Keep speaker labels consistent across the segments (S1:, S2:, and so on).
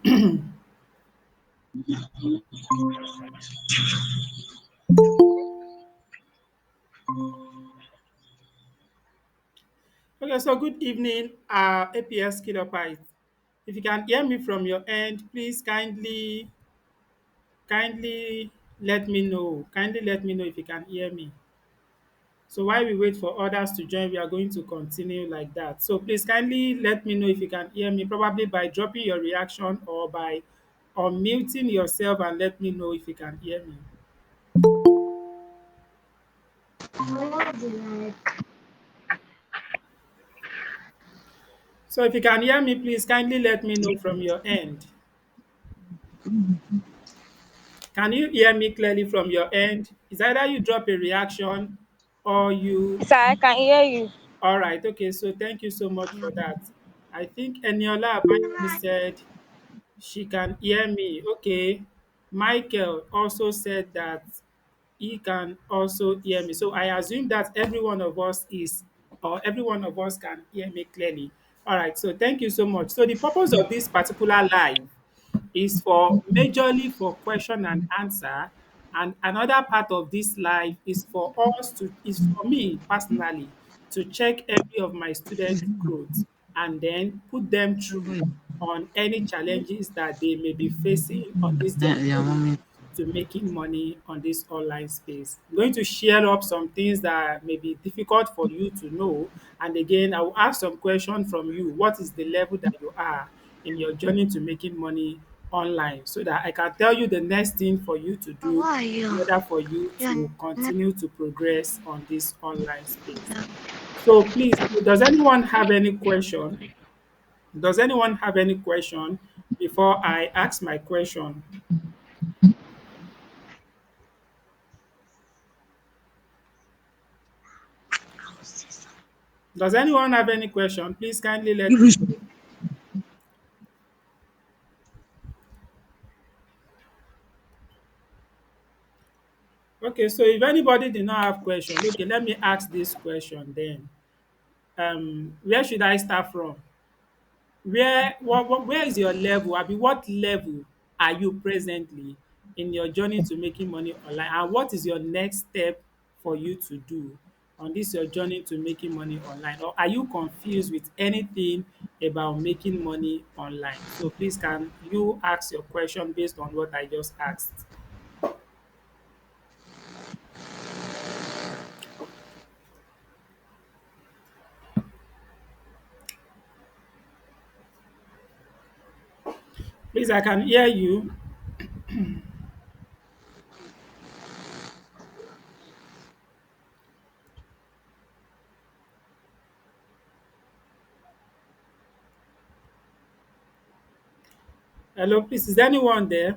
S1: Okay, so good evening, APS Kilobyte. If you can hear me from your end, please kindly let me know. Kindly let me know if you can hear me. So while we wait for others to join, we are going to continue like that. So please kindly let me know if you can hear me, probably by dropping your reaction or by unmuting yourself and let me know if you can hear me. So if you can hear me, please kindly let me know from your end. Can you hear me clearly from your end? Is either you drop a reaction or you.
S2: Sir, I can hear you.
S1: All right, okay, so thank you so much for that. I think Eniola Abayemi said she can hear me. Okay. Michael also said that he can also hear me. So I assume that every one of us is, or every one of us can hear me clearly. All right, so thank you so much. So the purpose of this particular live is for majorly for question and answer, and another part of this live is for us to is for me personally to check every of my student growth and then put them through on any challenges that they may be facing on this their
S3: Yeah,
S1: journey
S3: mommy.
S1: to making money on this online space. I'm going to share up some things that may be difficult for you to know. And again, I will ask some questions from you. What is the level that you are in your journey to making money online so that I can tell you the next thing for you to
S2: How
S1: do
S2: are
S1: in
S2: you?
S1: order for you
S2: You're
S1: to
S2: not.
S1: continue to progress on this online space. So please, does anyone have any question? Does anyone have any question before I ask my question? Does anyone have any question? Please kindly let me know. Okay, so if anybody did not have question, okay, let me ask this question then. Where should I start from? Where is your level? Abi, what level are you presently in your journey to making money online? And what is your next step for you to do on this your journey to making money online? Or are you confused with anything about making money online? So please can you ask your question based on what I just asked? Please, I can hear you. Hello, please. Is there anyone there?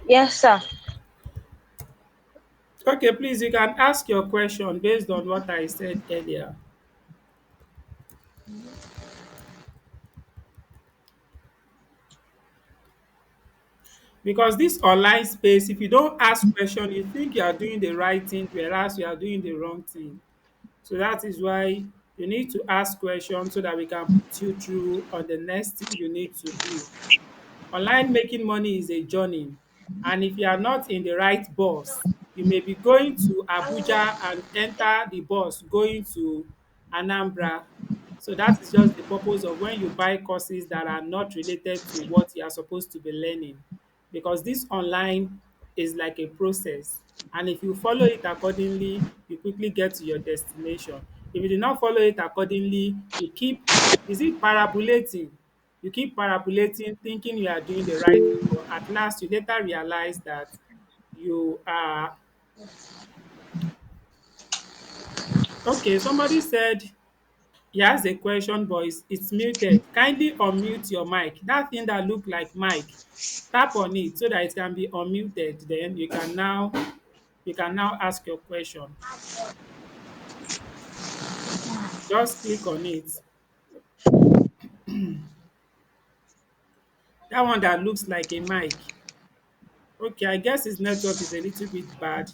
S2: Yes, sir.
S1: Okay, please, you can ask your question based on what I said earlier. Because this online space, if you don't ask question, you think you are doing the right thing, whereas you are doing the wrong thing. So that is why you need to ask questions so that we can put you through on the next thing you need to do. Online making money is a journey, and if you are not in the right bus, you may be going to Abuja and enter the bus going to Anambra. So that is just the purpose of when you buy courses that are not related to what you are supposed to be learning. Because this online is like a process, and if you follow it accordingly, you quickly get to your destination. If you do not follow it accordingly, you keep, is it parabolating? You keep parabolating, thinking you are doing the right thing, but at last you later realize that you are. Okay, somebody said he has a question, but it's muted. Kindly unmute your mic. That thing that look like mic, tap on it so that it can be unmuted. Then you can now ask your question. Just click on it. That one that looks like a mic. Okay, I guess his network is a little bit bad.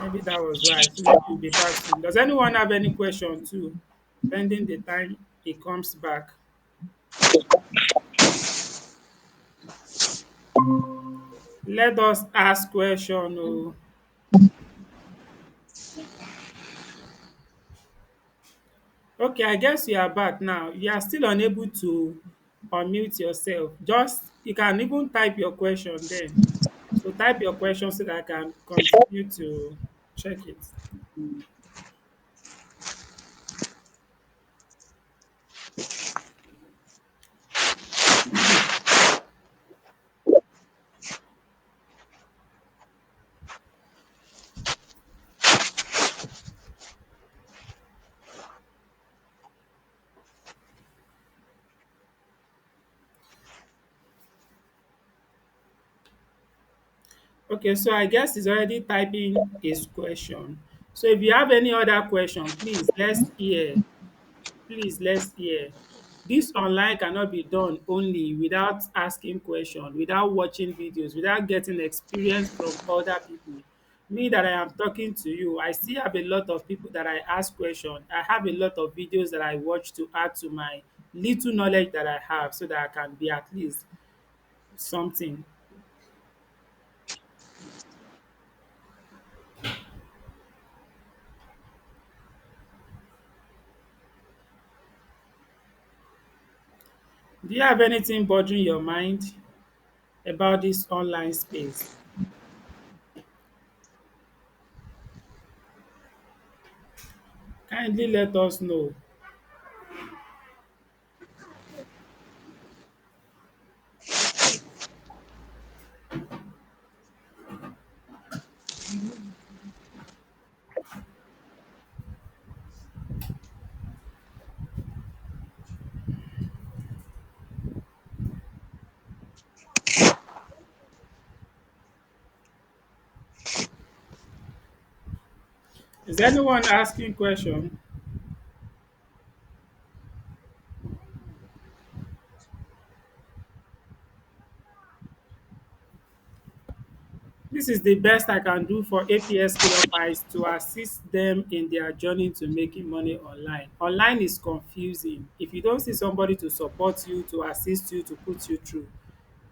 S1: Maybe that was why. So maybe you'll be back soon. Does anyone have any question too? Pending the time he comes back. Let us ask question. Oh. Okay, I guess you are back now. You are still unable to unmute yourself. Just you can even type your question then. So type your question so that I can continue to check it. Okay, so I guess he's already typing his question. So if you have any other question, please let's hear. Please let's hear. This online cannot be done only without asking questions, without watching videos, without getting experience from other people. Me that I am talking to you, I still have a lot of people that I ask questions. I have a lot of videos that I watch to add to my little knowledge that I have so that I can be at least something. Do you have anything bothering your mind about this online space? Kindly let us know. Is anyone asking question? This is the best I can do for APS Kilobytes to assist them in their journey to making money online. Online is confusing. If you don't see somebody to support you, to assist you, to put you through,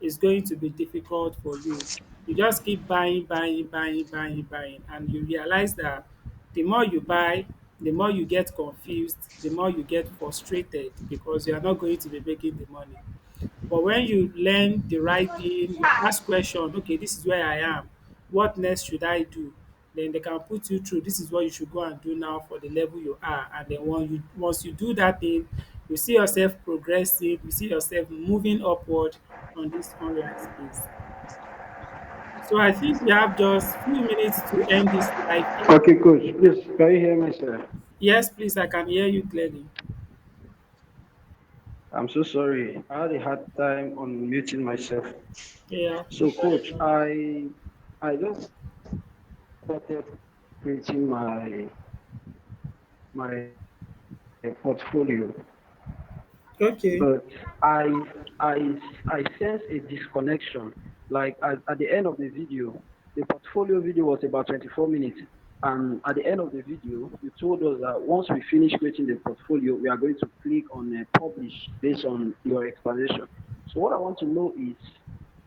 S1: it's going to be difficult for you. You just keep buying, buying, buying, buying, buying, and you realize that the more you buy, the more you get confused, the more you get frustrated because you are not going to be making the money. But when you learn the right thing, you ask question, okay, this is where I am. What next should I do? Then they can put you through. This is what you should go and do now for the level you are. And then once you do that thing, you see yourself progressing, you see yourself moving upward on this online space. So I think we have just few minutes to end this live here.
S3: Okay, coach, please, can you hear me, sir?
S1: Yes, please, I can hear you clearly.
S3: I'm so sorry. I had a hard time on muting myself.
S1: Yeah.
S3: So, coach, I just started creating my portfolio,
S1: Okay.
S3: but I sense a disconnection. Like at the end of the video, the portfolio video was about 24 minutes. And at the end of the video, you told us that once we finish creating the portfolio, we are going to click on publish based on your explanation. So what I want to know is,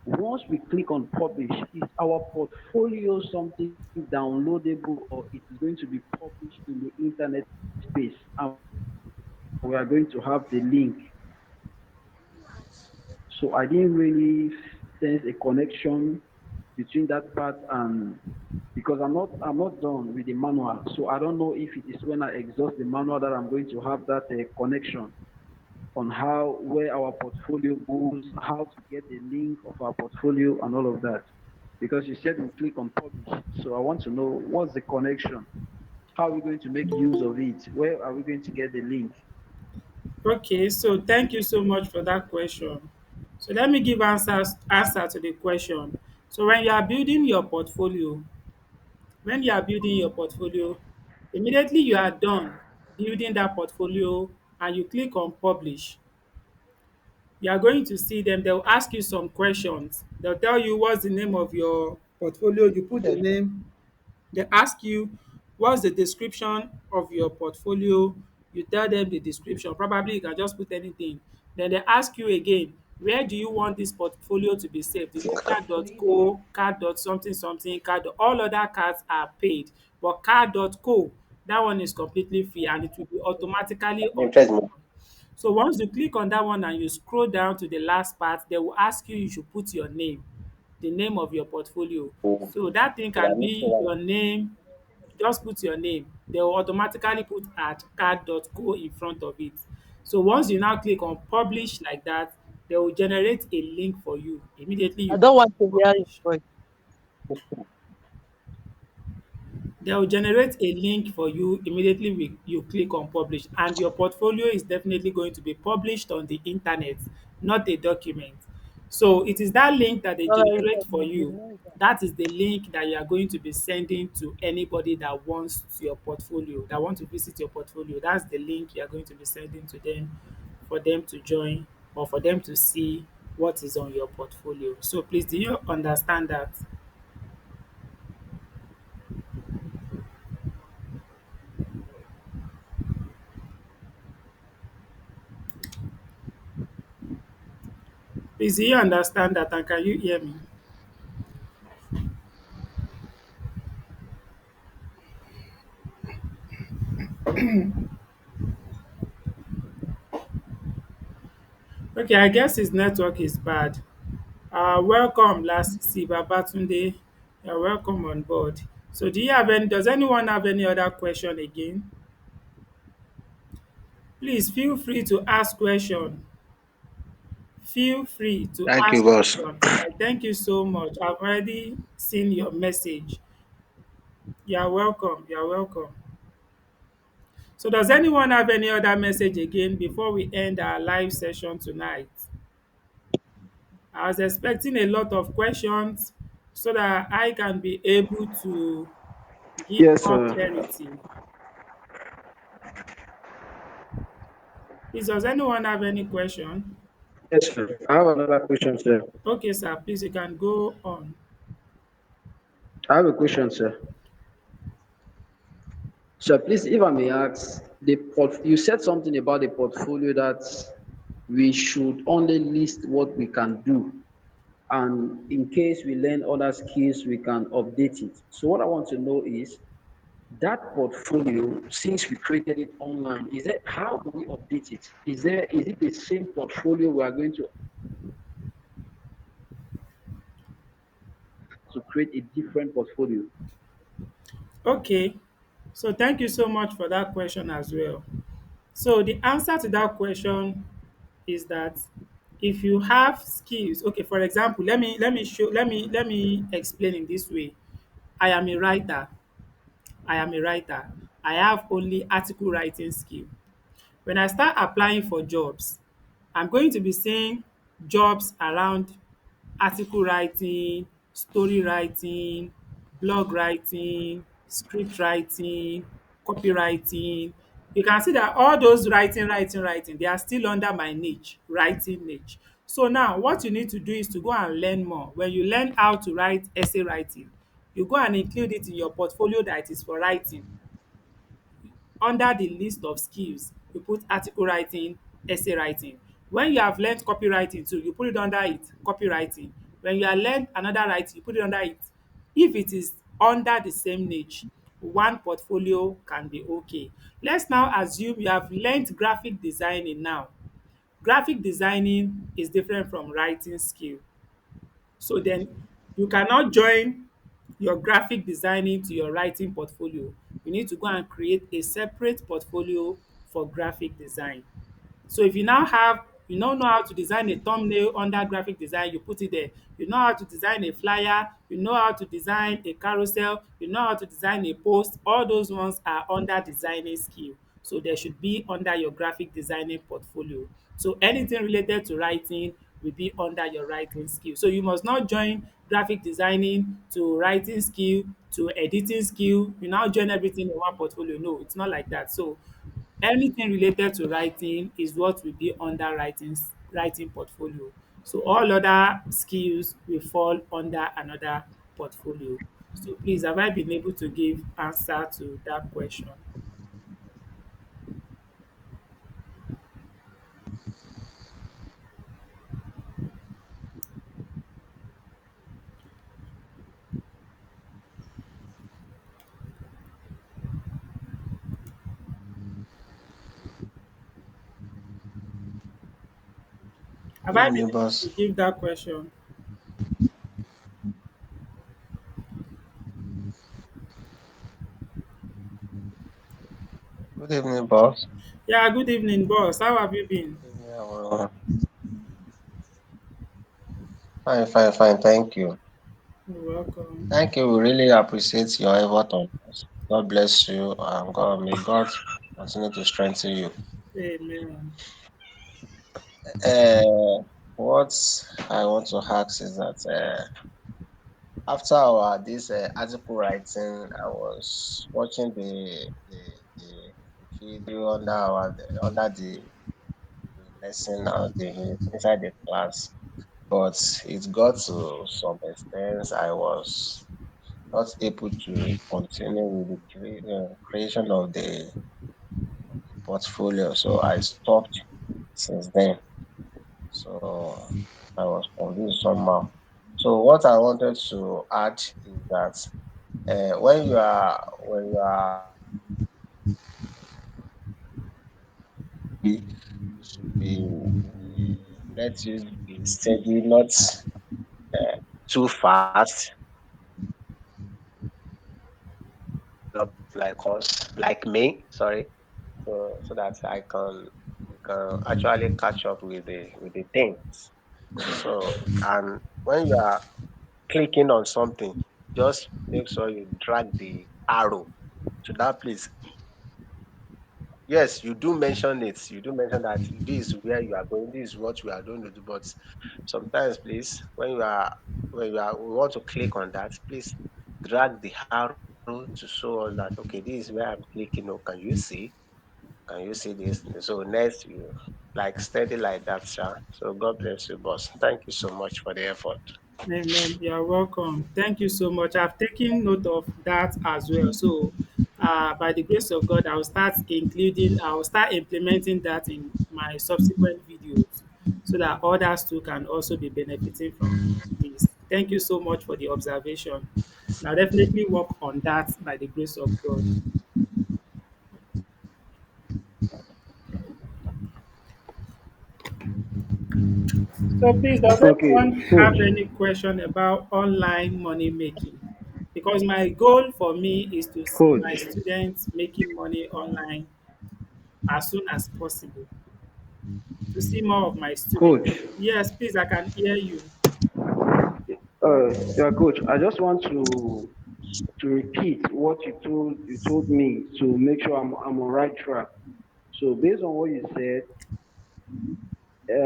S3: once we click on publish, is our portfolio something downloadable, or it is going to be published in the internet space? And we are going to have the link. So I didn't really sense a connection between that part, and because I'm not done with the manual, so I don't know if it is when I exhaust the manual that I'm going to have that connection on how where our portfolio goes, how to get the link of our portfolio and all of that. Because you said we click on publish, so I want to know what's the connection. How are we going to make use of it? Where are we going to get the link?
S1: Okay, so thank you so much for that question. So let me give answer to the question. So when you are building your portfolio, when you are building your portfolio, immediately you are done building that portfolio and you click on publish, you are going to see them. They'll ask you some questions. They'll tell you what's the name of your portfolio. You put the name, They ask you what's the description of your portfolio. You tell them the description. Probably you can just put anything. Then they ask you again, where do you want this portfolio to be saved? Is it card.co, card. Something something, card. All other cards are paid, but card.co, that one is completely free and it will be automatically
S4: Interest me.
S1: updated. So once you click on that one and you scroll down to the last part, they will ask you should put your name, the name of your portfolio.
S4: So
S1: So that thing
S4: that
S1: can
S4: makes
S1: be
S4: sense.
S1: your name. Just put your name. They will automatically put at card.co in front of it. So once you now click on publish like that, they will generate a link for you. Immediately
S2: I
S1: you
S2: don't
S1: click
S2: want to
S1: on
S2: hear your
S1: publish.
S2: voice.
S1: They will generate a link for you immediately you click on publish, and your portfolio is definitely going to be published on the internet, not a document. So it is that link that they
S2: Sorry
S1: generate
S2: for
S1: for
S2: the
S1: you.
S2: noise.
S1: That is the link that you are going to be sending to anybody that wants your portfolio, that want to visit your portfolio. That's the link you are going to be sending to them for them to join or for them to see what is on your portfolio. So please, do you understand that? Please, do you understand that, and can you hear me? Okay, I guess his network is bad. Welcome, Lasisi Babatunde. You're welcome on board. So, does anyone have any other question again? Please feel free to ask question. Feel free to
S4: Thank you,
S1: ask
S4: boss.
S1: question. All right, thank you so much. I've already seen your message. You're welcome. You're welcome. So, does anyone have any other message again before we end our live session tonight? I was expecting a lot of questions so that I can be able to give
S3: Yes,
S1: more
S3: sir.
S1: clarity. Please, does anyone have any question?
S3: Yes, sir. I have another question, sir.
S1: Okay, sir, please, you can go on.
S3: I have a question, sir. So please, if I may ask, you said something about the portfolio that we should only list what we can do, and in case we learn other skills, we can update it. So what I want to know is that portfolio, since we created it online, is it how do we update it? Is it the same portfolio we are going to create a different portfolio?
S1: Okay, so thank you so much for that question as well. So the answer to that question is that if you have skills, okay, for example, let me explain in this way. I am a writer. I am a writer. I have only article writing skill. When I start applying for jobs, I'm going to be seeing jobs around article writing, story writing, blog writing, script writing, copywriting. You can see that all those writing, they are still under my niche, writing niche. So now what you need to do is to go and learn more. When you learn how to write essay writing, you go and include it in your portfolio that is for writing. Under the list of skills, you put article writing, essay writing. When you have learnt copywriting too, you put it under it, copywriting. When you have learnt another writing, you put it under it. If it is under the same niche, one portfolio can be okay. Let's now assume you have learnt graphic designing now. Graphic designing is different from writing skill. So then you cannot join your graphic designing to your writing portfolio. You need to go and create a separate portfolio for graphic design. So if you now have you don't know how to design a thumbnail under graphic design, you put it there. You know how to design a flyer, you know how to design a carousel, you know how to design a post. All those ones are under designing skill. So they should be under your graphic designing portfolio. So anything related to writing will be under your writing skill. So you must not join graphic designing to writing skill to editing skill. You now join everything in one portfolio. No, it's not like that. So anything related to writing is what will be under writing portfolio. So all other skills will fall under another portfolio. So please, have I been able to give answer to that question? Have
S4: Good
S1: I been
S4: evening,
S1: able to
S4: boss.
S1: give that question?
S4: Good evening, boss.
S1: Yeah, good evening, boss. How have you been?
S4: Yeah, fine, fine, fine. Thank you.
S1: You're welcome.
S4: Thank you. We really appreciate your effort on us. God bless you, and may God continue to strengthen you.
S1: Amen.
S4: What I want to ask is that after our this article writing, I was watching the video under the lesson inside the class, but it got to some extent I was not able to continue with the creation of the portfolio, so I stopped since then. So I was confused somehow. So what I wanted to add is that when you are you should let you be steady, not too fast, up like us, like me. Sorry, so that I can actually catch up with the things. So, and when you are clicking on something, just make sure you drag the arrow to that place. Yes, you do mention it. You do mention that this is where you are going. This is what we are going to do. But sometimes, please, when we want to click on that, please drag the arrow to show us that okay, this is where I'm clicking. Oh, can you see? Can you see this? So next, you like steady like that, sir. So God bless you, boss. Thank you so much for the effort.
S1: Amen. You're welcome. Thank you so much. I've taken note of that as well. So, by the grace of God, I'll start implementing that in my subsequent videos so that others too can also be benefiting from this. Thank you so much for the observation. Now, definitely work on that by the grace of God. So please, does
S3: Okay,
S1: anyone have
S3: coach.
S1: any question about online money making? Because my goal for me is to see my
S3: Coach.
S1: students making money online as soon as possible. To see more of my students.
S3: Coach.
S1: Yes, please, I can hear you.
S3: Yeah, coach. I just want to repeat what you told me to make sure I'm on right track. So based on what you said,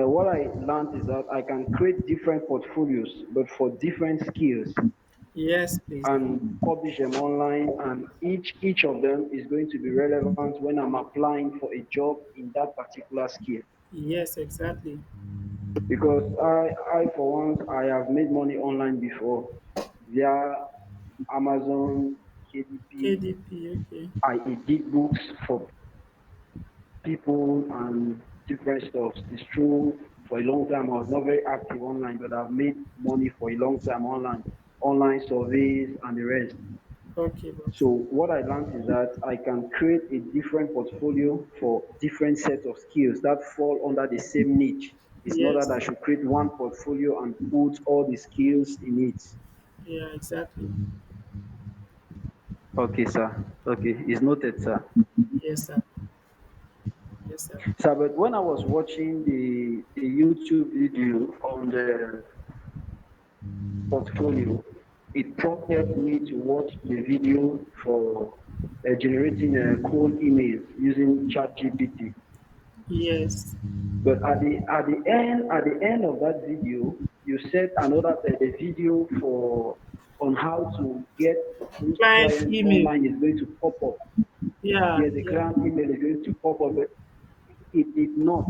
S3: what I learned is that I can create different portfolios, but for different skills,
S1: Yes, please.
S3: and publish them online. And each of them is going to be relevant when I'm applying for a job in that particular skill.
S1: Yes, exactly.
S3: Because I for once, I have made money online before via Amazon, KDP.
S1: KDP, okay.
S3: I edit books for people and different stuff. It's true. For a long time, I was not very active online, but I've made money for a long time online surveys and the rest.
S1: Okay, boss.
S3: So what I learned is that I can create a different portfolio for different sets of skills that fall under the same niche. It's not that
S1: Yes.
S3: I should create one portfolio and put all the skills in it.
S1: Yeah, exactly.
S3: Okay, sir. Okay, it's noted, sir.
S1: Yes, sir. Yes, sir.
S3: Sir, but when I was watching the YouTube video on the portfolio, it prompted me to watch the video for generating a cold email using ChatGPT.
S1: Yes.
S3: But at the end of that video, you said another the video for on how to get those
S1: Client
S3: clients
S1: email.
S3: online is going to pop up.
S1: Yeah,
S3: Yeah, the
S1: yeah.
S3: client email is going to pop up. it did not.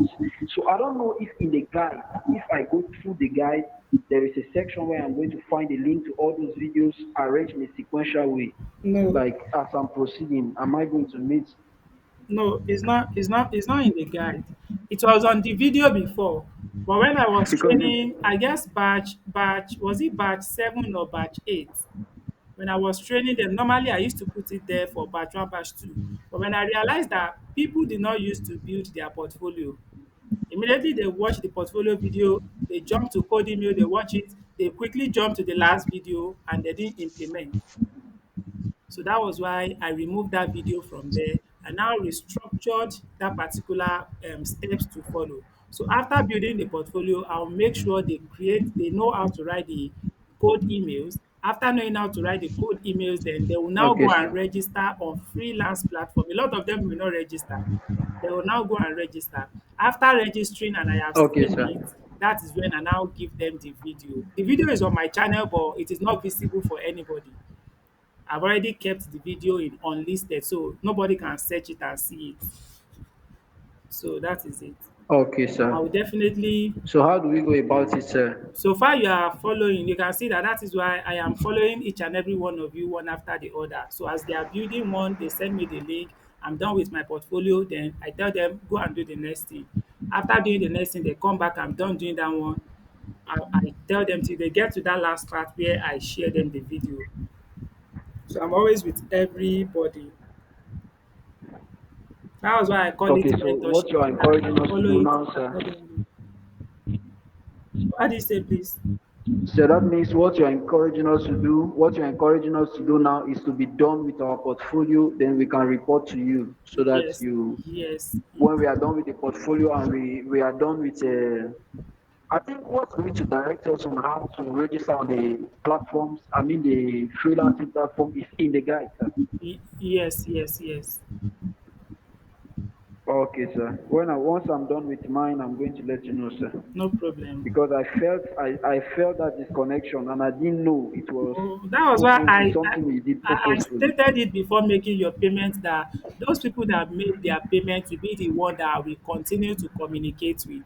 S3: So I don't know if in the guide, if I go through the guide, there is a section where I'm going to find a link to all those videos arranged in a sequential way.
S1: No,
S3: Like as I'm proceeding, am I going to meet?
S1: no, it's not. It's not. It's not in the guide. It was on the video before, but when I was
S3: Because
S1: training, I guess batch was it batch 7 or batch 8? When I was training them, normally I used to put it there for batch 1, batch 2. But when I realized that people did not use to build their portfolio, immediately they watch the portfolio video, they jump to code email, they watch it, they quickly jump to the last video and they didn't implement. So that was why I removed that video from there and now restructured that particular steps to follow. So after building the portfolio, I'll make sure they know how to write the code emails. After knowing how to write the code emails, then they will now
S3: okay,
S1: go and
S3: sir.
S1: register on freelance platform. A lot of them will not register. They will now go and register. After registering and I have
S3: Okay,
S1: seen
S3: sir.
S1: it, that is when I now give them the video. The video is on my channel, but it is not visible for anybody. I've already kept the video in unlisted, so nobody can search it and see it. So that is it.
S3: Okay,
S1: I
S3: sir.
S1: will definitely.
S3: So how do we go about it, sir?
S1: So far, you are following. You can see that that is why I am following each and every one of you one after the other. So as they are building one, they send me the link. I'm done with my portfolio. Then I tell them go and do the next thing. After doing the next thing, they come back. I'm done doing that one. I tell them till they get to that last part where I share them the video. So I'm always with everybody. That was why I call it
S3: Okay, so what
S1: mentorship,
S3: you are
S1: so that I
S3: encouraging
S1: can
S3: us to
S1: follow
S3: do
S1: it
S3: now, sir?
S1: accordingly. What do you say, please?
S3: So that means what you're encouraging us to do now is to be done with our portfolio, then we can report to you so that
S1: Yes,
S3: you,
S1: yes.
S3: when we are done with the portfolio and we are done with, I think what's going to direct us on how to register on the platforms, I mean the freelancing platform is in the guide, sir.
S1: Yes, yes, yes.
S3: Okay, sir. Once I'm done with mine, I'm going to let you know, sir.
S1: No problem.
S3: Because I felt that disconnection and I didn't know it was
S1: Oh, that was why
S3: open. It's something we did
S1: I
S3: purposefully.
S1: stated it before making your payment that those people that made their payment will be the one that we continue to communicate with.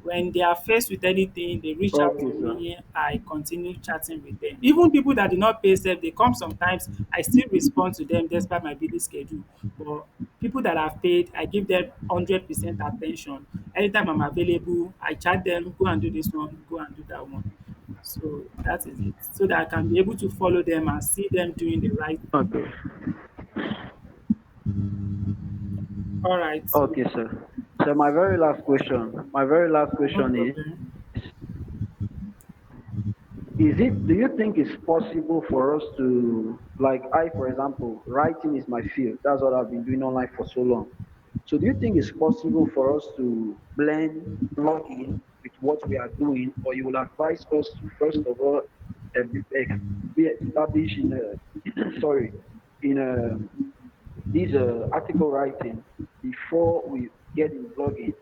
S1: When they are faced with anything, they reach out
S3: Okay,
S1: to
S3: sir.
S1: me. I continue chatting with them. Even people that do not pay self, they come sometimes. I still respond to them despite my busy schedule. But people that have paid, I give them 100% attention. Anytime I'm available, I chat them, go and do this one, go and do that one. So that is it. So that I can be able to follow them and see them doing the right thing.
S3: Okay.
S1: All right. So
S3: Okay, sir. So my very last question
S1: no
S3: is,
S1: problem.
S3: do you think it's possible for us to, like I, for example, writing is my field. That's what I've been doing online for so long. So do you think it's possible for us to plug in with what we are doing, or you will advise us to first of all be established in sorry, in this article writing before we get in blogging,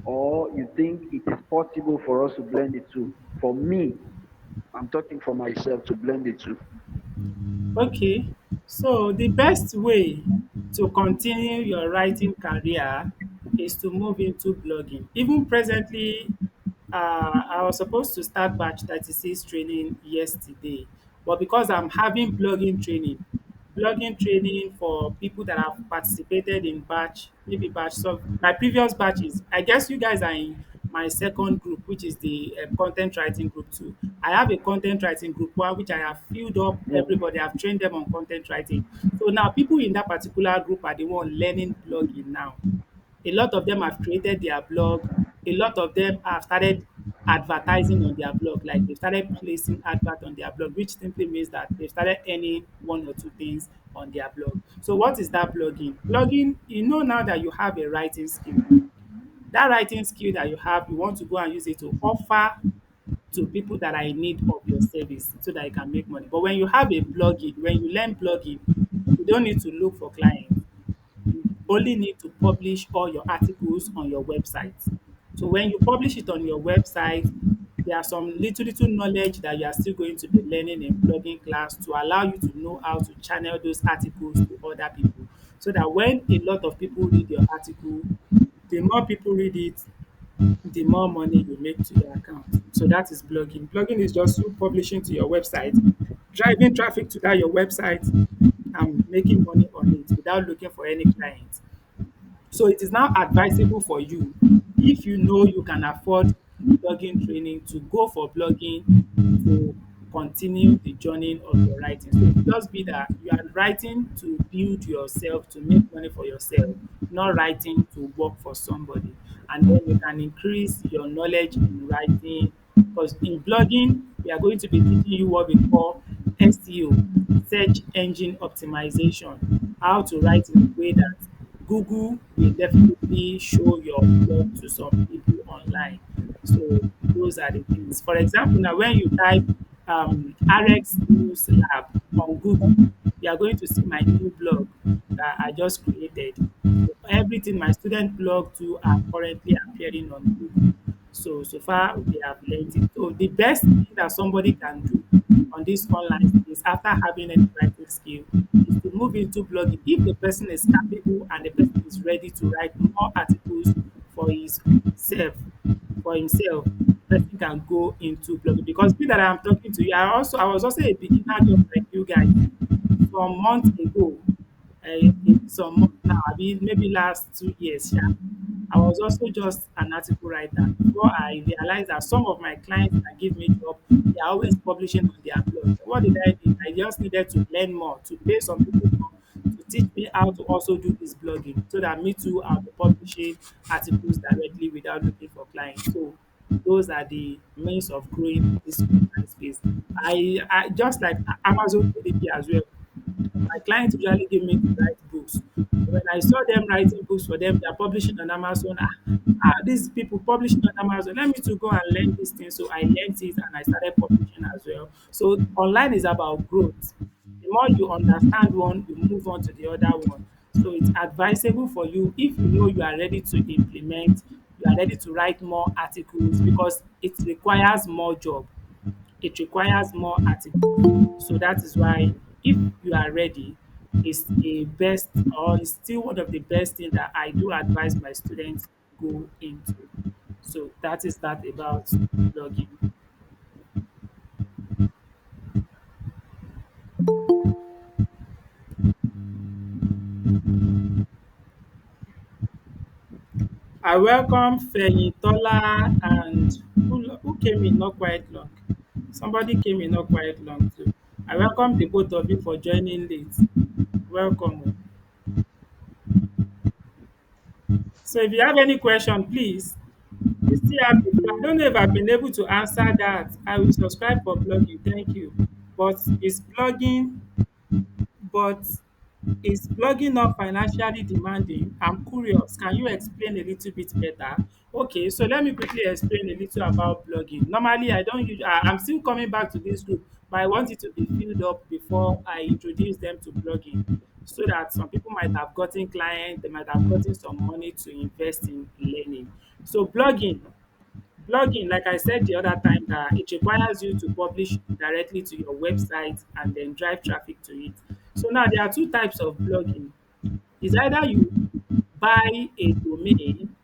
S3: or you think it is possible for us to blend the two? For me, I'm talking for myself, to blend the two.
S1: Okay. So the best way to continue your writing career is to move into blogging. Even presently, I was supposed to start batch 36 training yesterday, but because I'm having blogging training for people that have participated in batch, maybe batch. So my previous batches, I guess you guys are in my second group, which is the content writing group two. I have a content writing group one, which I have filled up
S3: Yeah.
S1: everybody. I've trained them on content writing. So now people in that particular group are the one learning blogging now. A lot of them have created their blog. A lot of them have started advertising on their blog. Like they started placing advert on their blog, which simply means that they started earning one or two things on their blog. So what is that blogging? Blogging, you know now that you have a writing skill. That writing skill that you have, you want to go and use it to offer to people that are in need of your service so that you can make money. But when you have a blogging, when you learn blogging, you don't need to look for clients. You only need to publish all your articles on your website. So when you publish it on your website, there are some little knowledge that you are still going to be learning in blogging class to allow you to know how to channel those articles to other people. So that when a lot of people read your article, The more people read it, the more money you make to your account. So that is blogging. Blogging is just you publishing to your website, driving traffic to that your website, and making money on it without looking for any clients. So it is now advisable for you, if you know you can afford blogging training, to go for blogging to continue the journey of your writing. So it will just be that you are writing to build yourself, to make money for yourself, not writing to work for somebody. And then you can increase your knowledge in writing, because in blogging, we are going to be teaching you what we call SEO, search engine optimization, how to write in a way that Google will definitely show your blog to some people online. So those are the things. For example, now when you type AREX News Lab on Google, you are going to see my new blog that I just created. So everything my student blog too are currently appearing on Google. So far they have learned it. So the best thing that somebody can do on this online space after having any writing skill is to move into blogging. If the person is capable and the person is ready to write more articles for his self, for himself, the person can go into blogging. Because me that I'm talking to you, I was also a beginner just like you guys some months ago. Some months now, I mean maybe last 2 years. Yeah, I was also just an article writer before I realized that some of my clients that give me job, they are always publishing on their blog. What did I do? I just needed to learn more, to pay some people more to teach me how to also do this blogging, so that me too I'll be publishing articles directly without looking for clients. So those are the means of growing in this online space. I just like Amazon KDP as well. My clients usually give me to write books. So when I saw them writing books for them, they're publishing on Amazon. These people publishing on Amazon. Let me to go and learn this thing. So I learned it and I started publishing as well. So online is about growth. The more you understand one, you move on to the other one. So it's advisable for you, if you know you are ready to implement, you are ready to write more articles, because it requires more job, it requires more articles. So that is why, if you are ready, it's a best, or it's still one of the best things that I do advise my students go into. So that is that about blogging. I welcome Feyintola and who came in not quite long. Somebody came in not quite long too. I welcome the both of you for joining late. Welcome. Oh. So if you have any question, please, you still have the floor. I don't know if I've been able to answer that. I will subscribe for blogging. Thank you. But is blogging, but is blogging not financially demanding? I'm curious. Can you explain a little bit better? Okay, so let me quickly explain a little about blogging. Normally, I don't use, I'm still coming back to this group, but I want it to be filled up before I introduce them to blogging, so that some people might have gotten clients, they might have gotten some money to invest in learning. So blogging, like I said the other time, that it requires you to publish directly to your website and then drive traffic to it. So now there are two types of blogging. It's either you buy a domain,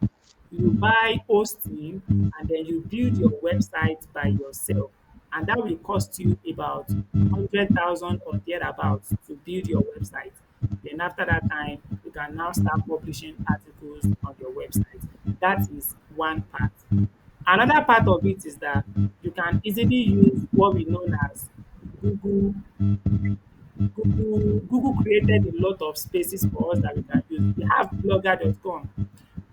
S1: you buy hosting, and then you build your website by yourself. And that will cost you about 100,000 or thereabouts to build your website. Then after that time, you can now start publishing articles on your website. That is one part. Another part of it is that you can easily use what we know as Google. Google created a lot of spaces for us that we can use. We have blogger.com.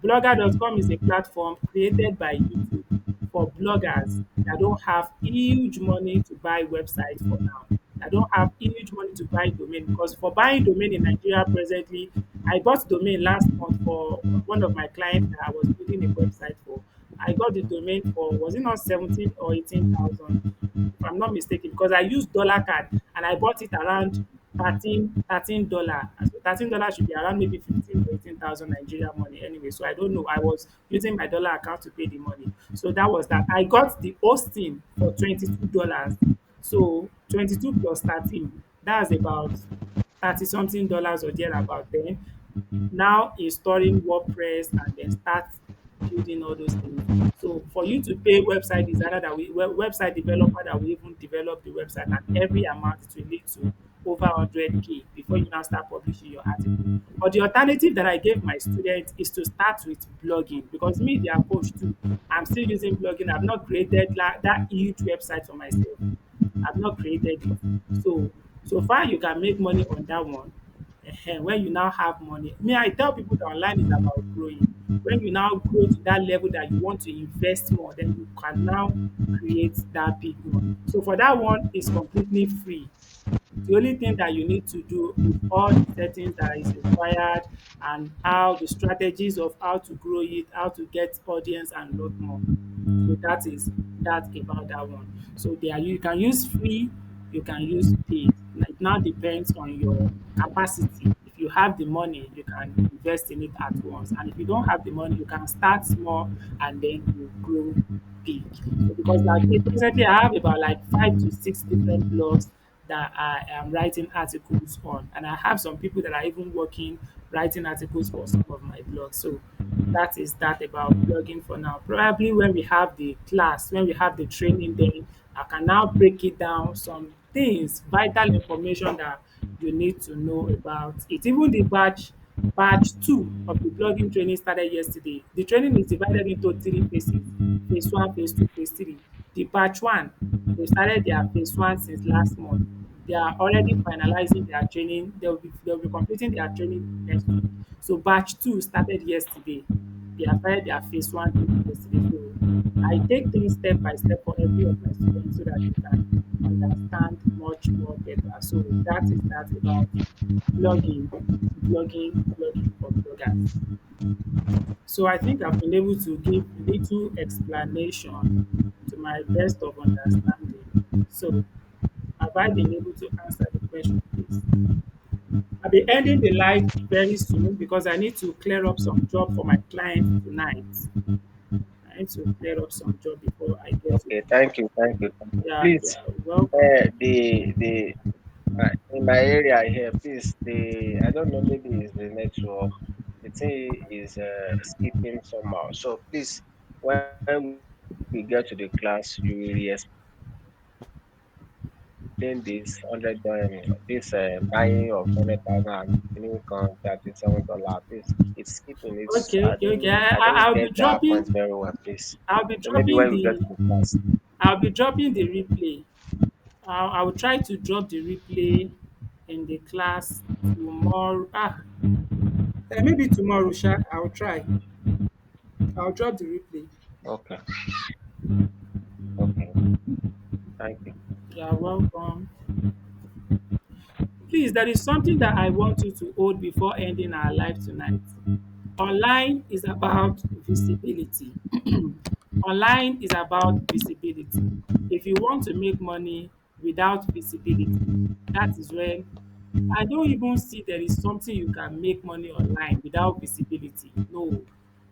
S1: Blogger.com is a platform created by YouTube for bloggers that don't have huge money to buy websites for now. That don't have huge money to buy domain, because for buying domain in Nigeria presently, I bought domain last month for one of my clients that I was building a website for. I got the domain for, was it not 17 or 18,000, if I'm not mistaken, because I used dollar card and I bought it around $13. And so $13 should be around maybe 15 or 18,000 Nigeria money anyway. So I don't know. I was using my dollar account to pay the money. So that was that. I got the hosting for $22. So 22 plus 13, that's about 30 something dollars or thereabout. Then now installing WordPress and then start building all those things. So for you to pay website designer that website developer that will even develop the website and every amount it will lead to over 100K before you now start publishing your article. But the alternative that I gave my students is to start with blogging because me, their coach too, I'm still using blogging. I've not created that huge website for myself. I've not created it. So so far you can make money on that one. When you now have money, me, I tell people that online is about growing. When you now grow to that level that you want to invest more, then you can now create that big one. So for that one, it's completely free. The only thing that you need to do with all the settings that is required and how the strategies of how to grow it, how to get audience and lot more. So that is that about that one. So there you can use free, you can use paid. It now depends on your capacity. If you have the money, you can invest in it at once. And if you don't have the money, you can start small and then you grow big. So because like me presently I have about like 5 to 6 different blogs that I am writing articles on. And I have some people that are even working writing articles for some of my blogs. So that is that about blogging for now. Probably when we have the class, when we have the training, then I can now break it down some things, vital information that you need to know about it. Even the batch 2 of the blogging training started yesterday. The training is divided into 3 phases: phase one, phase two, phase three. The batch 1, they started their phase 1 since last month. They are already finalizing their training. They'll be completing their training next week. So batch 2 started yesterday. They have started their phase 1 training yesterday. So I take things step by step for every of my students so that they can understand much more better. So that is that about blogging, blogging for bloggers. So I think I've been able to give little explanation to my best of understanding. So have I been able to answer the question, please? I'll be ending the live very soon because I need to clear up some job for my client tonight. I need to clear up some job before I get to
S4: Okay, thank you, thank you, thank you.
S1: yeah,
S4: Please,
S1: yeah, welcome.
S4: the in my area here, please, the I don't know, maybe it's the network. The thing is skipping somehow. So please, when we get to the class, you will explain this 100 buying of 100,000 and income $37. Please, it's skipping. It's
S1: Okay, okay, okay.
S4: I don't
S1: I'll be
S4: get that
S1: dropping
S4: point very well, please.
S1: I'll be
S4: So maybe
S1: dropping
S4: when we get
S1: the
S4: to the class.
S1: I'll be dropping the replay. I will try to drop the replay in the class tomorrow. Maybe tomorrow, Sha. I'll try. I'll drop the replay.
S4: Okay, okay, thank you.
S1: You're welcome. Please, there is something that I want you to hold before ending our live tonight. Online is about visibility. Online is about visibility. If you want to make money without visibility, that is when I don't even see there is something you can make money online without visibility. No,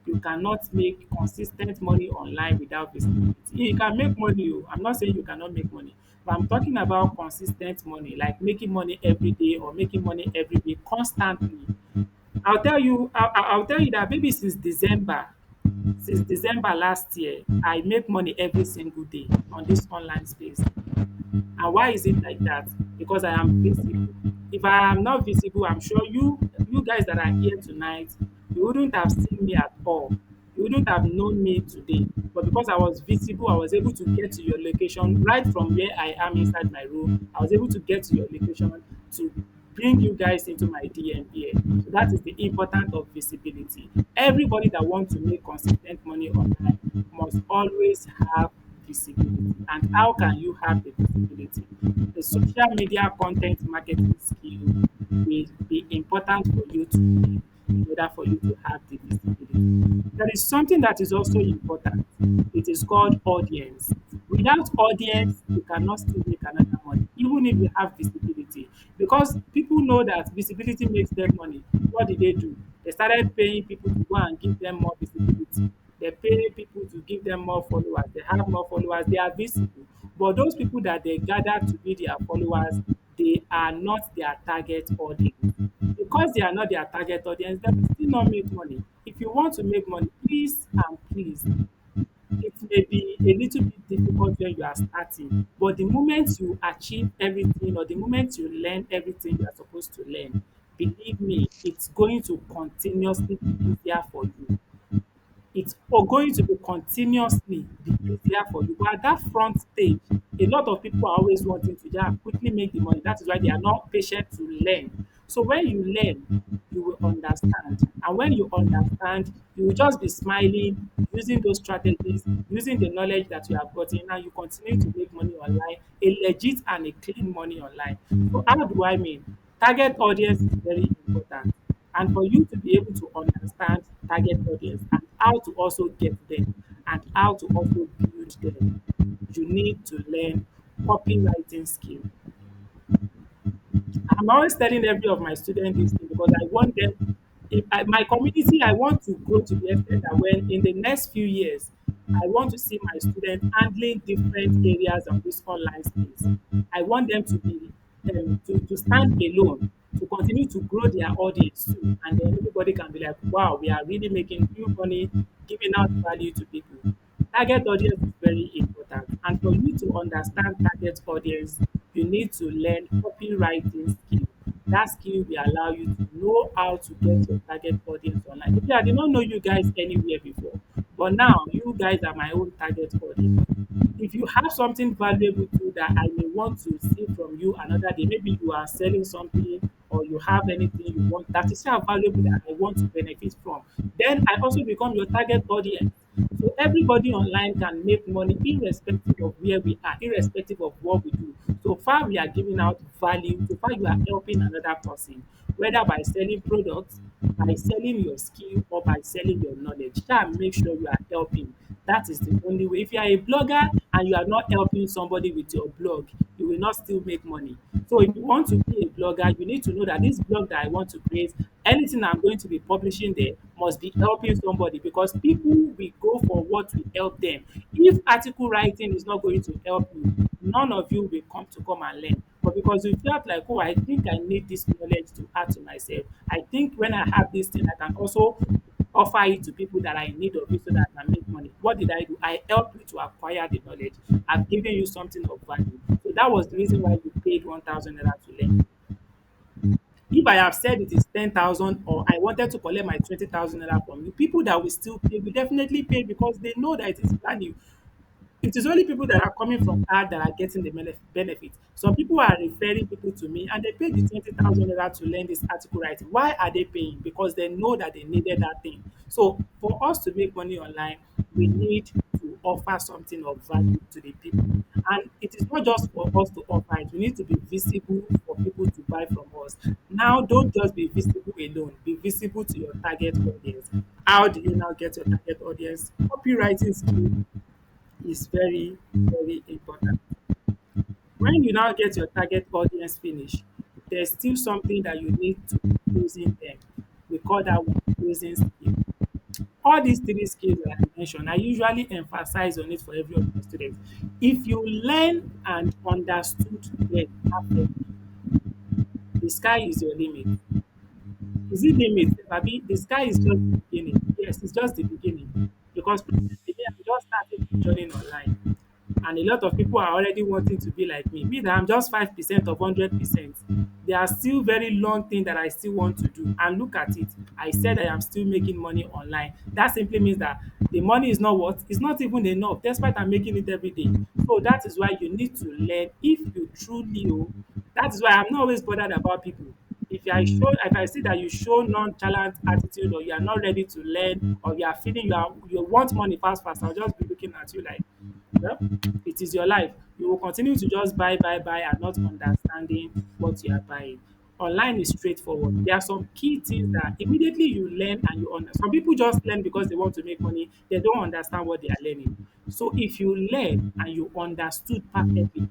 S1: you cannot make consistent money online without visibility. You can make money. Oh, I'm not saying you cannot make money, but I'm talking about consistent money, like making money every day or making money every week constantly. I'll tell you that maybe since December last year, I make money every single day on this online space. And why is it like that? Because I am visible. If I am not visible, I'm sure you guys that are here tonight, you wouldn't have seen me at all. You wouldn't have known me today. But because I was visible, I was able to get to your location right from where I am inside my room. I was able to get to your location to bring you guys into my DM here. So that is the importance of visibility. Everybody that wants to make consistent money online must always have visibility. And how can you have the visibility? The social media content marketing skill will be important for you to learn in order for you to have the visibility. There is something that is also important. It is called audience. Without audience, you cannot still make another money, even if you have visibility. Because people know that visibility makes them money. What did they do? They started paying people to go and give them more visibility. They pay people to give them more followers. They have more followers. They are visible. But those people that they gather to be their followers, they are not their target audience. Because they are not their target audience, they will still not make money. If you want to make money, please and please, it may be a little bit difficult when you are starting, but the moment you achieve everything or the moment you learn everything you are supposed to learn, believe me, it's going to continuously be easier for you. It's going to be continuously be easier for you. But at that front stage, a lot of people are always wanting to just quickly make the money. That is why they are not patient to learn. So when you learn, you will understand. And when you understand, you will just be smiling, using those strategies, using the knowledge that you have gotten, and you continue to make money online, a legit and a clean money online. So how do I mean? Target audience is very important. And for you to be able to understand target audience and how to also get them and how to also build them, you need to learn copywriting skill. I'm always telling every of my students this thing because I want them, my community, I want to grow to the extent that when in the next few years, I want to see my students handling different areas of this online space. I want them to be to stand alone, to continue to grow their audience too, and then everybody can be like, wow, we are really making real money, giving out value to people. Target audience is very important. And for you to understand target audience, you need to learn copywriting skill. That skill will allow you to know how to get your target audience online. Maybe I did not know you guys anywhere before, but now you guys are my own target audience. If you have something valuable too that I may want to see from you another day, maybe you are selling something or you have anything you want that is so valuable that I want to benefit from, then I also become your target audience. So everybody online can make money irrespective of where we are, irrespective of what we do. So far we are giving out value, so far you are helping another person, whether by selling products, by selling your skill, or by selling your knowledge. Try and make sure you are helping. That is the only way. If you are a blogger and you are not helping somebody with your blog, you will not still make money. So if you want to be a blogger, you need to know that this blog that I want to create, anything I'm going to be publishing there must be helping somebody because people will go for what will help them. If article writing is not going to help you, none of you will come and learn. But because you felt like, oh, I think I need this knowledge to add to myself. I think when I have this thing, I can also offer it to people that are in need of it so that I can make money. What did I do? I helped you to acquire the knowledge. I've given you something of value. So that was the reason why you paid 1,000 naira to learn. If I have said it is 10,000 or I wanted to collect my 20,000 naira from you, people that will still pay will definitely pay because they know that it is value. It is only people that are coming from art that are getting the benefit. Some people are referring people to me and they pay the 20,000 naira to learn this article writing. Why are they paying? Because they know that they needed that thing. So for us to make money online, we need to offer something of value to the people. And it is not just for us to offer it, we need to be visible for people to buy from us. Now, don't just be visible alone, be visible to your target audience. How do you now get your target audience? Copywriting skill is very, very important. When you now get your target audience finished, there's still something that you need to closing them. We call that one closing skill. All these three skills that I mentioned, I usually emphasize on it for every of my students. If you learn and understood them perfectly, the sky is your limit. Is it limit? Abi, the sky is just the beginning. Yes, it's just the beginning. Because presently, I'm just starting my journey online. And a lot of people are already wanting to be like me. Me that I'm just 5% of 100%. There are still very long things that I still want to do. And look at it. I said I am still making money online. That simply means that the money is not what? It's not even enough, despite I'm making it every day. So that is why you need to learn if you truly that is why I'm not always bothered about people. If I see that you show nonchalant attitude or you are not ready to learn or you are feeling you want money fast fast, I'll just be looking at you like, well, it is your life. You will continue to just buy and not understanding what you are buying. Online is straightforward. There are some key things that immediately you learn and you understand. Some people just learn because they want to make money. They don't understand what they are learning. So if you learn and you understood perfectly,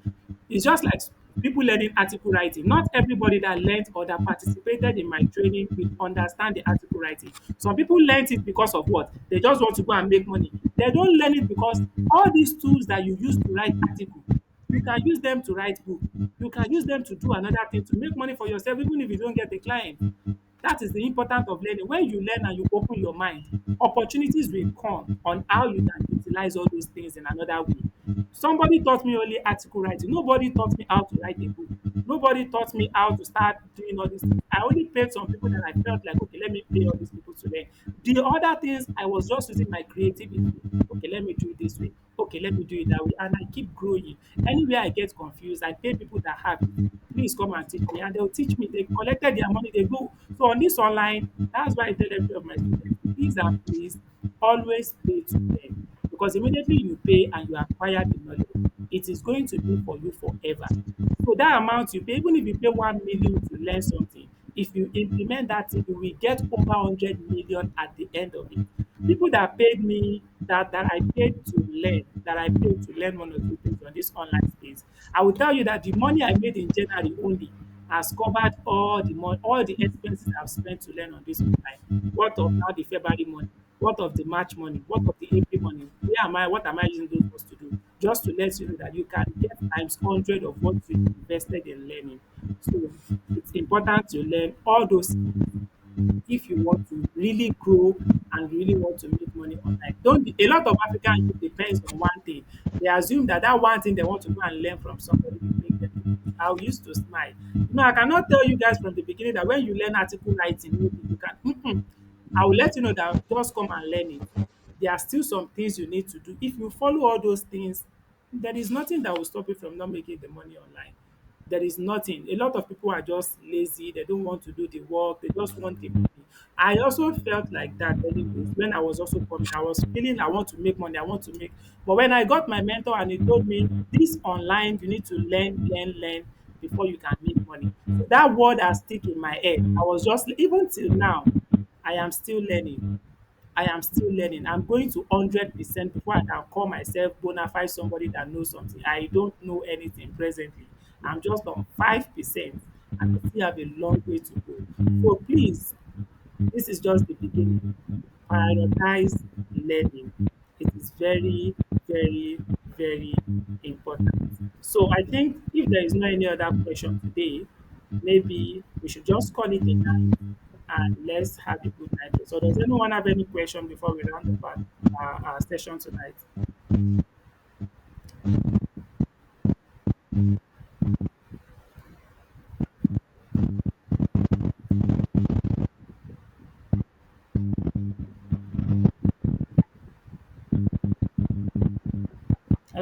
S1: it's just like people learning article writing. Not everybody that learned or that participated in my training will understand the article writing. Some people learned it because of what? They just want to go and make money. They don't learn it because all these tools that you use to write article, You can use them to write book. You can use them to do another thing to make money for yourself even if you don't get a client. That is the importance of learning. When you learn and you open your mind, opportunities will come on how you can utilize all those things in another way. Somebody taught me only article writing. Nobody taught me how to write a book. Nobody taught me how to start doing all these things. I only paid some people that I felt like, okay, let me pay all these people to learn. The other things, I was just using my creativity. Okay, let me do it this way. Okay, let me do it that way. And I keep growing. Anywhere I get confused, I pay people that have it. Please come and teach me. And they'll teach me. They collected their money, they go. So on this online, that's why I tell every of my students, please and please always pay to learn. Because immediately you pay and you acquire the knowledge, it is going to be for you forever. So that amount you pay, even if you pay 1 million to learn something, if you implement that thing, you will get over 100 million at the end of it. People that paid me, that I paid to learn, that I paid to learn one or two things on this online space, I will tell you that the money I made in January only has covered all the money, all the expenses I've spent to learn on this online. What of now the February money? What of the March money? What of the April money? Where am I? What am I using those funds to do? Just to let you know that you can get times 100 of what you invested in learning. So it's important to learn all those if you want to really grow and really want to make money online. Don't be, a lot of African youth depends on one thing. They assume that that one thing they want to go and learn from somebody will make them rich. I used to smile. I cannot tell you guys from the beginning that when you learn article writing, maybe you can. I will let you know that just come and learn it. There are still some things you need to do. If you follow all those things, there is nothing that will stop you from not making the money online. There is nothing. A lot of people are just lazy. They don't want to do the work. They just want the money. I also felt like that anyways when I was also coming. I was feeling I want to make money. I want to make. But when I got my mentor and he told me this online, you need to learn before you can make money. So that word has stick in my head. I was just even till now, I am still learning. I am still learning. I'm going to 100% before I can call myself bona fide somebody that knows something. I don't know anything presently. I'm just on 5% and I still have a long way to go. So please, this is just the beginning. Prioritize learning. It is very, very, very important. So I think if there is no any other question today, maybe we should just call it a night and let's have a good night. So does anyone have any question before we round up our session tonight?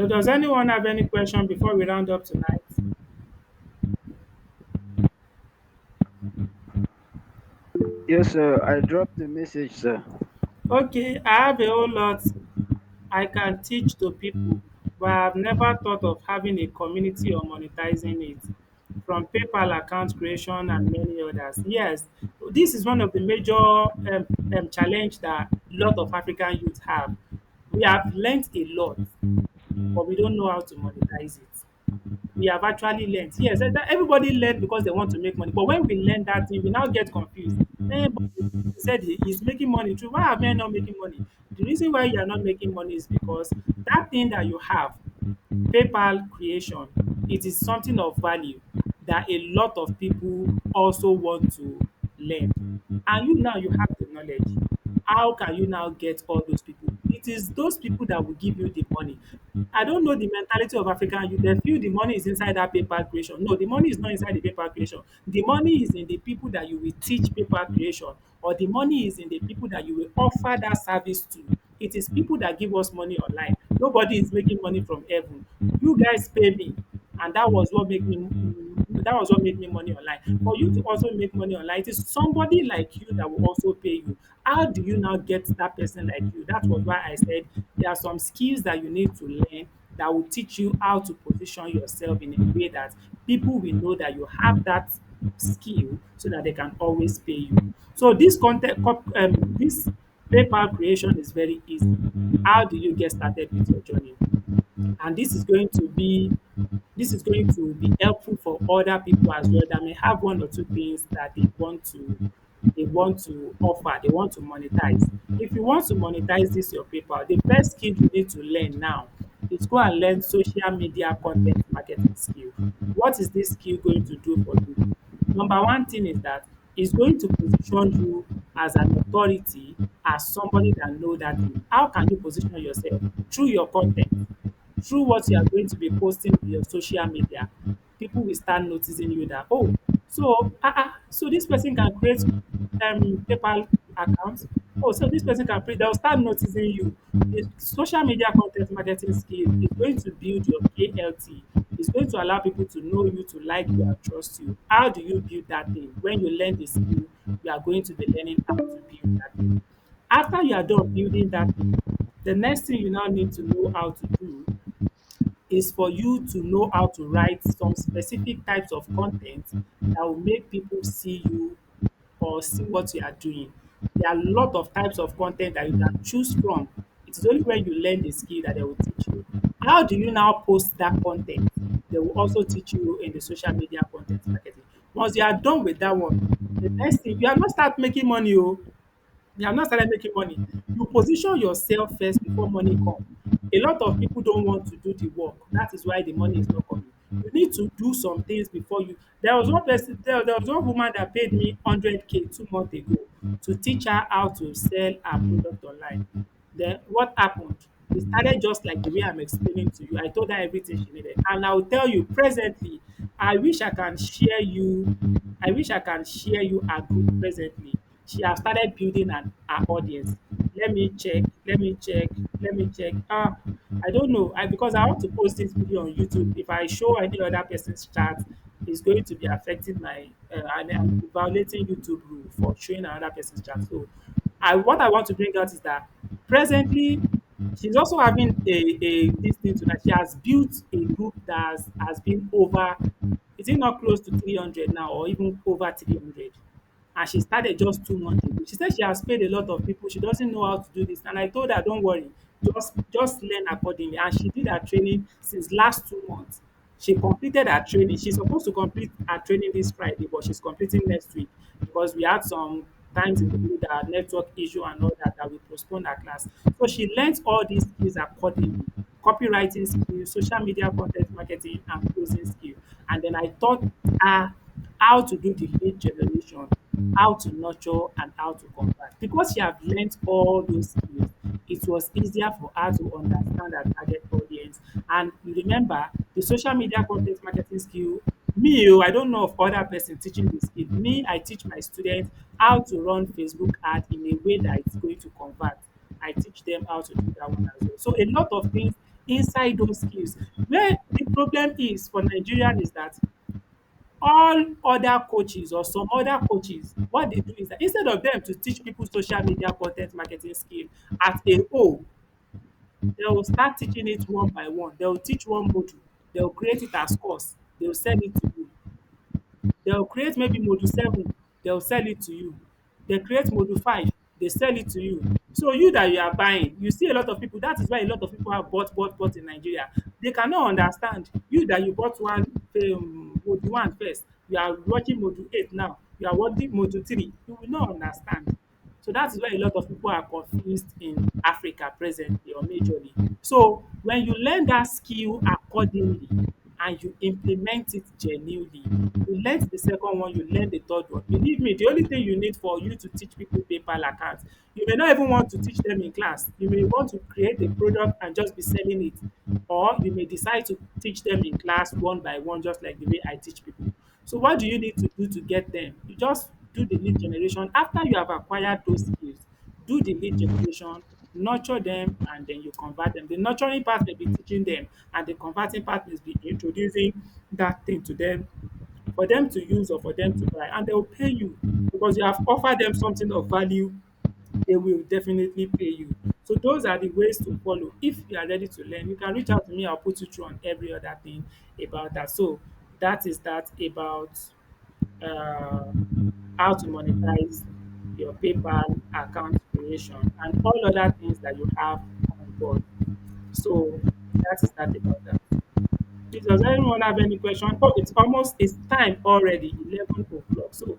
S1: Does anyone have any question before we round up tonight?
S3: Yes, sir. I dropped the message, sir.
S1: Okay, I have a whole lot I can teach to people, but I've never thought of having a community or monetizing it from PayPal account creation and many others. Yes, this is one of the major challenge that a lot of African youth have. We have learnt a lot, but we don't know how to monetize it. We have actually learned. Yes, everybody learned because they want to make money. But when we learn that thing, we now get confused. But he said he's making money too. Why am I not making money? The reason why you are not making money is because that thing that you have, PayPal creation, it is something of value that a lot of people also want to learn. And you now you have the knowledge. How can you now get all those people? It is those people that will give you the money. I don't know the mentality of African youth. They feel the money is inside that paper creation. No, the money is not inside the paper creation. The money is in the people that you will teach paper creation, or the money is in the people that you will offer that service to. It is people that give us money online. Nobody is making money from heaven. You guys pay me, and that was what made me money online. For you to also make money online, it is somebody like you that will also pay you. How do you now get that person like you? That was why I said there are some skills that you need to learn that will teach you how to position yourself in a way that people will know that you have that skill so that they can always pay you. So this PayPal creation is very easy. How do you get started with your journey? And this is going to be helpful for other people as well that may have one or two things that they want to offer, they want to monetize. If you want to monetize this your PayPal, the first skill you need to learn now is go and learn social media content marketing skill. What is this skill going to do for you? Number one thing is that it's going to position you as an authority, as somebody that know that thing. How can you position yourself? Through your content, through what you are going to be posting on your social media. People will start noticing you that, oh, so this person can create PayPal account. Oh, so this person can create. They'll start noticing you. The social media content marketing skill is going to build your KLT. It's going to allow people to know you, to like you, and trust you. How do you build that thing? When you learn the skill, you are going to be learning how to build that thing. After you are done building that thing, the next thing you now need to know how to do is for you to know how to write some specific types of content that will make people see you or see what you are doing. There are a lot of types of content that you can choose from. It is only when you learn the skill that they will teach you. How do you now post that content? They will also teach you in the social media content marketing. Once you are done with that one, the next thing you are not start making money. Oh, you have not started making money. You position yourself first before money come. A lot of people don't want to do the work. That is why the money is not coming. You need to do some things before you. There was one person, there was one woman that paid me 100K 2 months ago to teach her how to sell her product online. Then what happened? We started just like the way I'm explaining to you. I told her everything she needed. And I will tell you presently, I wish I can share you I wish I can share you her group presently. She has started building her audience. Let me check. Let me check. Let me check. I don't know. Because I want to post this video on YouTube. If I show any other person's chart, it's going to be affecting my and I'm violating YouTube rule for showing another person's chart. So, what I want to bring out is that presently she's also having a this thing tonight. She has built a group that has been over, is it not close to 300 now or even over 300? And she started just 2 months ago. She said she has paid a lot of people. She doesn't know how to do this. And I told her, don't worry, just learn accordingly. And she did her training since last 2 months. She completed her training. She's supposed to complete her training this Friday, but she's completing next week because we had some times in the middle that network issue and all that we postponed her class. So she learned all these skills accordingly. Copywriting skills, social media content marketing, and closing skill. And then I taught her how to do the lead generation, how to nurture, and how to convert. Because she have learned all those skills, it was easier for her to understand her target audience. And you remember the social media content marketing skill. Me, I don't know of other person teaching this skill. Me, I teach my students how to run Facebook ad in a way that it's going to convert. I teach them how to do that one as well. So a lot of things inside those skills. Where the problem is for Nigerian is that all other coaches or some other coaches, what they do is that instead of them to teach people social media content marketing skill at a whole, they will start teaching it one by one. They will teach one module, they will create it as course, they will send it to you. They'll create maybe module 7, they'll sell it to you. They create module 5, they sell it to you. So you that you are buying, you see a lot of people, that is why a lot of people have bought in Nigeria. They cannot understand. You that you bought module 1 first, you are watching module 8 now, you are watching module 3, you will not understand. So that is why a lot of people are confused in Africa presently or majorly. So when you learn that skill accordingly and you implement it genuinely, you learn the second one, you learn the third one. Believe me, the only thing you need for you to teach people PayPal accounts, you may not even want to teach them in class. You may want to create a product and just be selling it. Or you may decide to teach them in class one by one, just like the way I teach people. So what do you need to do to get them? You just do the lead generation. After you have acquired those skills, do the lead generation, nurture them, and then you convert them. The nurturing part may be teaching them, and the converting part may be introducing that thing to them for them to use or for them to buy. And they will pay you because you have offered them something of value, they will definitely pay you. So those are the ways to follow. If you are ready to learn, you can reach out to me. I'll put you through on every other thing about that. So that is that about uh, how to monetize your PayPal account creation and all other things that you have on board. So that is that about that. Please, does anyone have any question? Oh, it's time already, 11 o'clock. So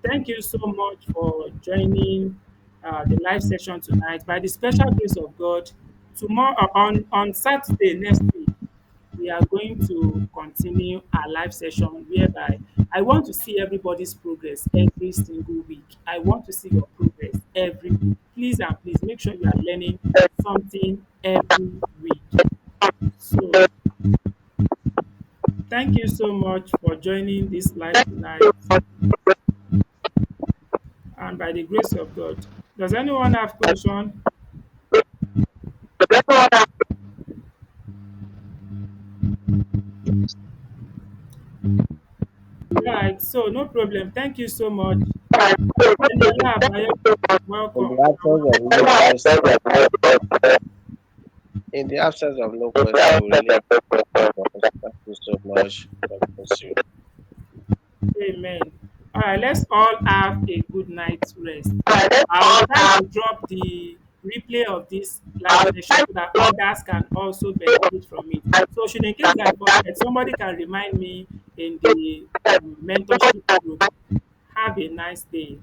S1: thank you so much for joining the live session tonight. By the special grace of God, tomorrow on Saturday next week, we are going to continue our live session whereby I want to see everybody's progress every single week. I want to see your progress every week. Please and please make sure you are learning something every week. So, thank you so much for joining this live tonight. And by the grace of God, does anyone have question? All right, so no problem. Thank you so much. Eniola Abayo,
S4: In
S1: welcome.
S4: the absence of no question, in the absence of no question, we really thank you so much. God bless you.
S1: Amen. All right, let's all have a good night's rest. I will try to drop the replay of this live session so that others can also benefit from it. So, should in case I forget, somebody can remind me in the mentorship group. Have a nice day.